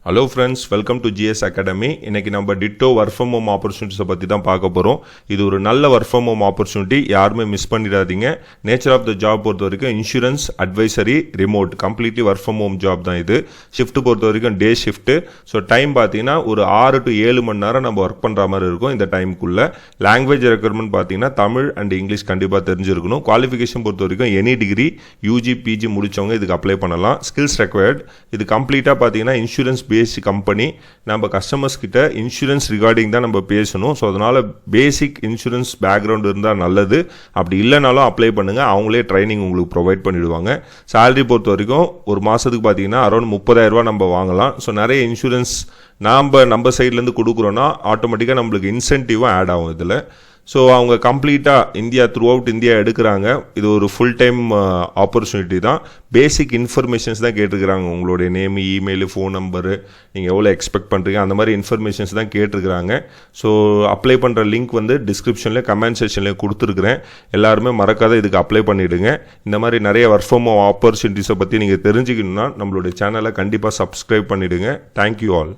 Hello friends, welcome to GS academy. இன்றைக்கி நம்ம Tito work from home ஆப்பர்ச்சுனிட்டிஸை பற்றி தான் பார்க்க போகிறோம். இது ஒரு நல்ல ஒர்க் ஃப்ரம் ஹோம் ஆப்பர்ச்சுனிட்டி, யாருமே மிஸ் பண்ணிடாதீங்க. நேச்சர் ஆஃப் த ஜாப் பொறுத்த வரைக்கும் insurance advisory remote completely work from home job தான் இது. ஷிஃப்ட் பொறுத்த வரைக்கும் டே ஷிஃப்ட்டு. ஸோ டைம் பார்த்தீங்கன்னா ஒரு 6 to 7 மணி நேரம் நம்ம ஒர்க் பண்ணுற மாதிரி இருக்கும் இந்த டைமுக்குள்ளே. லாங்குவேஜ் ரெக்யர்மெண்ட் பார்த்தீங்கன்னா தமிழ் அண்ட் இங்கிலீஷ் கண்டிப்பாக தெரிஞ்சிருக்கணும். குவாலிஃபிகேஷன் பொறுத்த வரைக்கும் எனி டிகிரி யூஜி பிஜி முடித்தவங்க இதுக்கு அப்ளை பண்ணலாம். Skills required. இது கம்ப்ளீட்டாக பார்த்தீங்கன்னா இன்சூரன்ஸ் பேசிக் கம்பெனி. நம்ம கஸ்டமர்ஸ் கிட்ட இன்சூரன்ஸ் ரிகார்டிங் தான் நம்ம பேசணும். ஸோ அதனால் பேசிக் இன்சூரன்ஸ் பேக்ரவுண்ட் இருந்தால் நல்லது. அப்படி இல்லைனாலும் அப்ளை பண்ணுங்கள், அவங்களே ட்ரைனிங் உங்களுக்கு ப்ரொவைட் பண்ணிவிடுவாங்க. சேலரி பொறுத்த வரைக்கும் ஒரு மாதத்துக்கு பார்த்தீங்கன்னா அரௌண்ட் 30,000 நம்ம வாங்கலாம். ஸோ நிறைய இன்சூரன்ஸ் நம்ம சைட்லேருந்து கொடுக்குறோன்னா ஆட்டோமேட்டிக்காக நம்மளுக்கு இன்சென்டிவும் ஆட் ஆகும் இதில். ஸோ அவங்க கம்ப்ளீட்டாக த்ரூ அவுட் இந்தியா எடுக்கிறாங்க. இது ஒரு ஃபுல் டைம் ஆப்பர்ச்சுனிட்டி தான். பேசிக் இன்ஃபர்மேஷன்ஸ் தான் கேட்டுருக்குறாங்க. உங்களுடைய நேம், இமெயில், ஃபோன் நம்பரு, நீங்கள் எவ்வளோ எக்ஸ்பெக்ட் பண்ணுறீங்க, அந்த மாதிரி இன்ஃபர்மேஷன்ஸ் தான் கேட்டுருக்குறாங்க. ஸோ அப்ளை பண்ணுற லிங்க் டிஸ்கிரிப்ஷன்லேயே கமெண்ட் செக்ஷன்லேயே கொடுத்துருக்குறேன். எல்லாருமே மறக்காத இதுக்கு அப்ளை பண்ணிவிடுங்க. இந்த மாதிரி நிறைய ஒர்க் ஃப்ரம் ஹோம் ஆப்பர்ச்சுனிட்டிஸை பற்றி நீங்கள் தெரிஞ்சுக்கணுன்னா நம்மளுடைய சேனலை கண்டிப்பாக சப்ஸ்கிரைப் பண்ணிவிடுங்க. Thank you all.